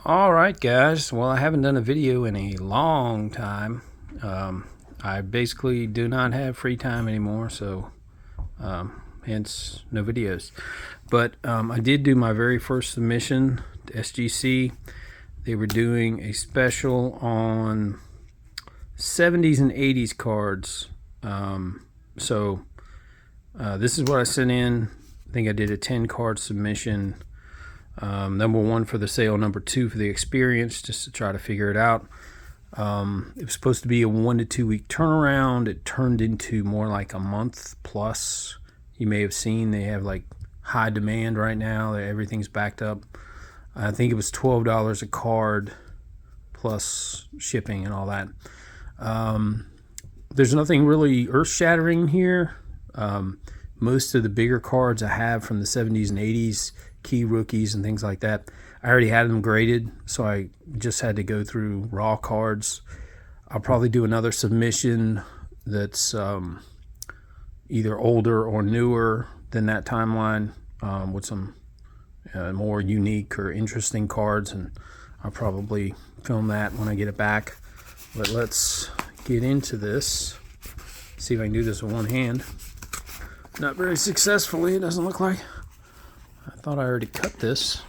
All right, guys. Well, I haven't done a video in a long time. I basically do not have free time anymore, so hence no videos. But I did do my very first submission to SGC. They were doing a special on 70s and 80s cards. So this is what I sent in. I think I did a 10 card submission. Number one for the sale, number two for the experience, just to try to figure it out. It was supposed to be a 1 to 2 week turnaround. It turned into more like a month plus. You may have seen they have like high demand right now. Everything's backed up. I think it was $12 a card plus shipping and all that. There's nothing really earth-shattering here. Most of the bigger cards I have from the 70s and 80s, key rookies and things like that, I already had them graded, so I just had to go through raw cards. I'll probably do another submission that's either older or newer than that timeline, with some more unique or interesting cards, and I'll probably film that when I get it back. But let's get into this. See if I can do this with one hand. Not very successfully, it doesn't look like. I thought I already cut this.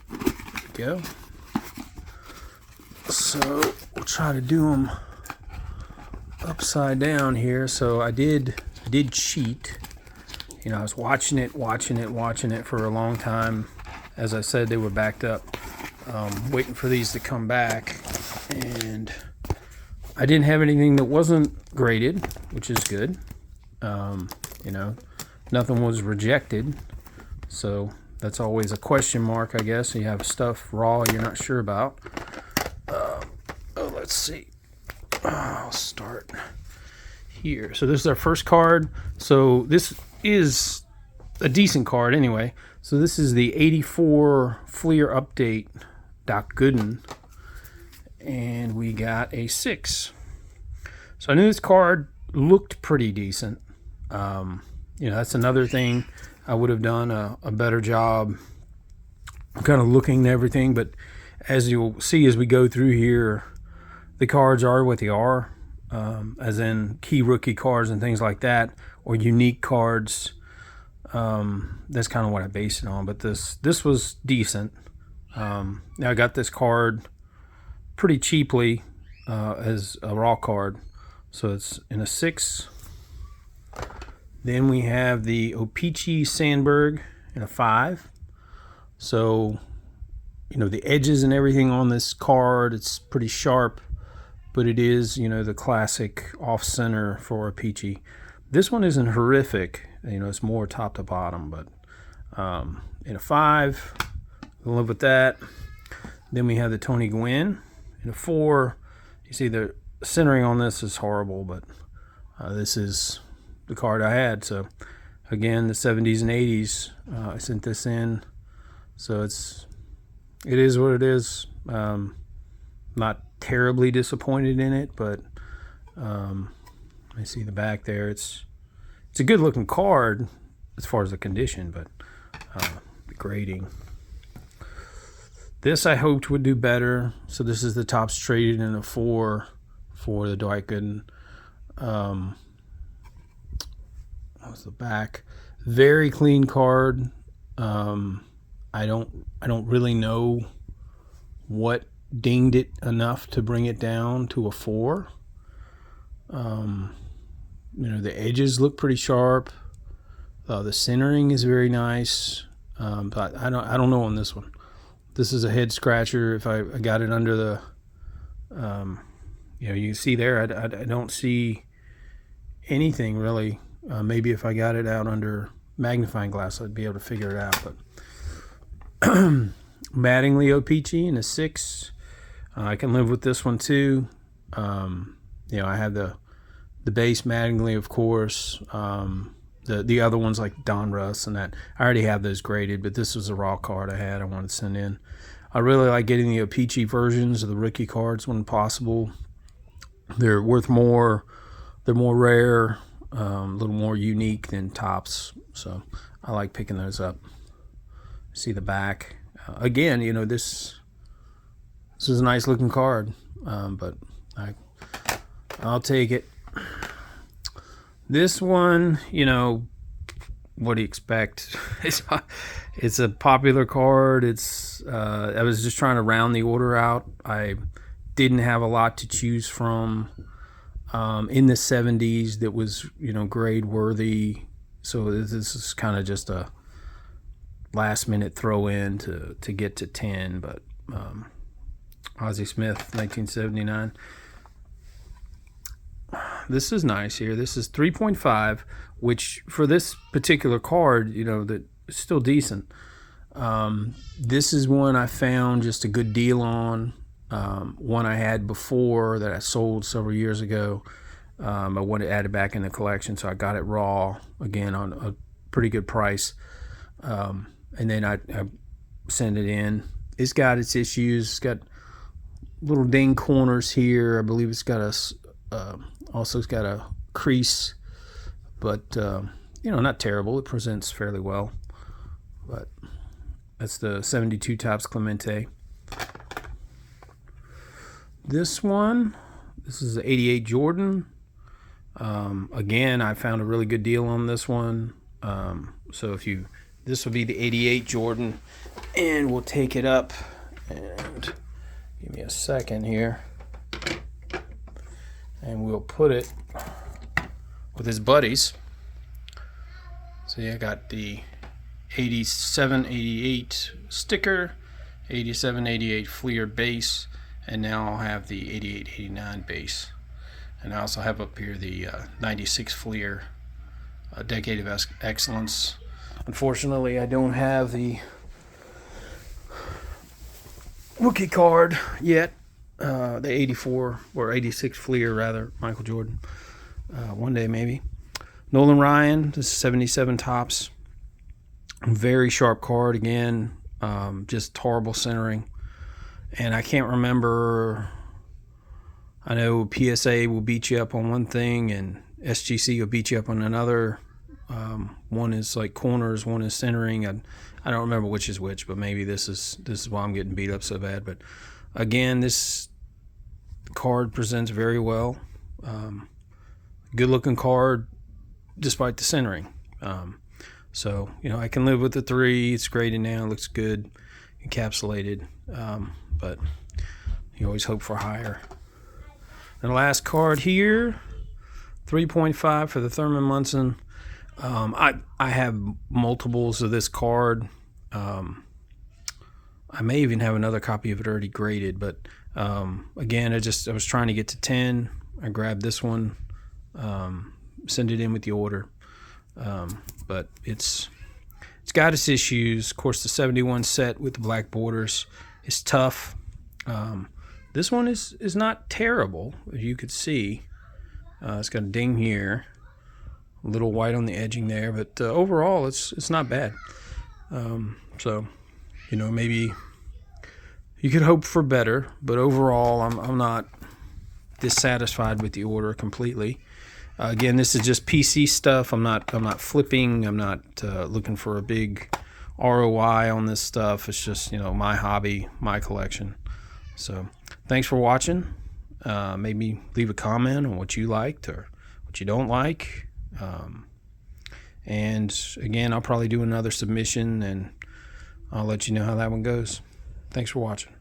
There we go. So we'll try to do them upside down here. So I did cheat. You know, I was watching it for a long time. As I said, they were backed up, waiting for these to come back. And I didn't have anything that wasn't graded, which is good. You know, nothing was rejected. So that's always a question mark, I guess. You have stuff raw you're not sure about. Let's see. I'll start here. So this is our first card. So this is a decent card anyway. So this is the 84 Fleer Update Doc Gooden. And we got a 6. So I knew this card looked pretty decent. You know, that's another thing. I would have done a better job kind of looking at everything, but as you'll see as we go through here, the cards are what they are, as in key rookie cards and things like that, or unique cards. That's kind of what I base it on, but this was decent. Now I got this card pretty cheaply as a raw card, so it's in a 6. Then we have the O-Pee-Chee Sandberg in a 5. So, you know, the edges and everything on this card, it's pretty sharp, but it is, you know, the classic off-center for O-Pee-Chee. This one isn't horrific. You know, it's more top to bottom, but in a 5, I'll live with that. Then we have the Tony Gwynn in a 4. You see the centering on this is horrible, but this is the card I had. So again, the 70s and 80s, I sent this in, so it is what it is. Not terribly disappointed in it, but I see the back there. It's a good looking card as far as the condition, but the grading, this I hoped would do better. So this is the tops traded in a 4 for the Dwight Gooden. That was the back. Very clean card. I don't really know what dinged it enough to bring it down to a 4. You know, the edges look pretty sharp. The centering is very nice. But I don't know on this one. This is a head scratcher. If I got it under the, you know, you can see there, I don't see anything really. Maybe if I got it out under magnifying glass, I'd be able to figure it out. But Mattingly O-Pee-Chee in a 6. I can live with this one too. You know, I have the base Mattingly, of course. The other ones like Don Russ and that, I already have those graded, but this was a raw card I wanted to send in. I really like getting the O-Pee-Chee versions of the rookie cards when possible. They're worth more. They're more rare. A little more unique than tops, so I like picking those up. See the back. Again, you know, this This is a nice looking card, but I'll take it. This one, you know, what do you expect? It's a popular card. I was just trying to round the order out. I didn't have a lot to choose from in the 70s that was, you know, grade worthy. So this is kind of just a last minute throw in to get to 10. But Ozzie Smith, 1979. This is nice here. This is 3.5, which for this particular card, you know, that is still decent. This is one I found just a good deal on. One I had before that I sold several years ago. I wanted to add it back in the collection, so I got it raw again on a pretty good price. And then I sent it in. It's got its issues. It's got little ding corners here. I believe it's got it's got a crease, but you know, not terrible. It presents fairly well. But that's the 72 Topps Clemente. This is the 88 Jordan. Again, I found a really good deal on this one. So this will be the 88 Jordan, and we'll take it up. And give me a second here, and we'll put it with his buddies. So yeah, I got the 87, 88 sticker, 87, 88 Fleer base, and now I'll have the 88, 89 base. And I also have up here the 96 Fleer, Decade of Excellence. Unfortunately, I don't have the rookie card yet, the 84 or 86 Fleer rather, Michael Jordan. One day maybe. Nolan Ryan, this is 77 Topps. Very sharp card again, just horrible centering. And I can't remember, I know PSA will beat you up on one thing and SGC will beat you up on another. One is like corners, one is centering. I don't remember which is which, but maybe this is why I'm getting beat up so bad. But again, this card presents very well. Good looking card despite the centering. So, you know, I can live with the 3. It's graded now, looks good, encapsulated. But you always hope for higher. And the last card here, 3.5 for the Thurman Munson. I have multiples of this card. I may even have another copy of it already graded, but again, I was trying to get to 10. I grabbed this one, send it in with the order. But it's got its issues. Of course, the 71 set with the black borders is tough. This one is not terrible, as you could see. It's got a ding here, a little white on the edging there, but overall it's not bad. So, you know, maybe you could hope for better, but overall I'm not dissatisfied with the order completely. Again, this is just PC stuff. I'm not flipping. I'm not looking for a big ROI on this stuff. It's just, you know, my hobby, my collection. So thanks for watching. Maybe leave a comment on what you liked or what you don't like. And again, I'll probably do another submission and I'll let you know how that one goes. Thanks for watching.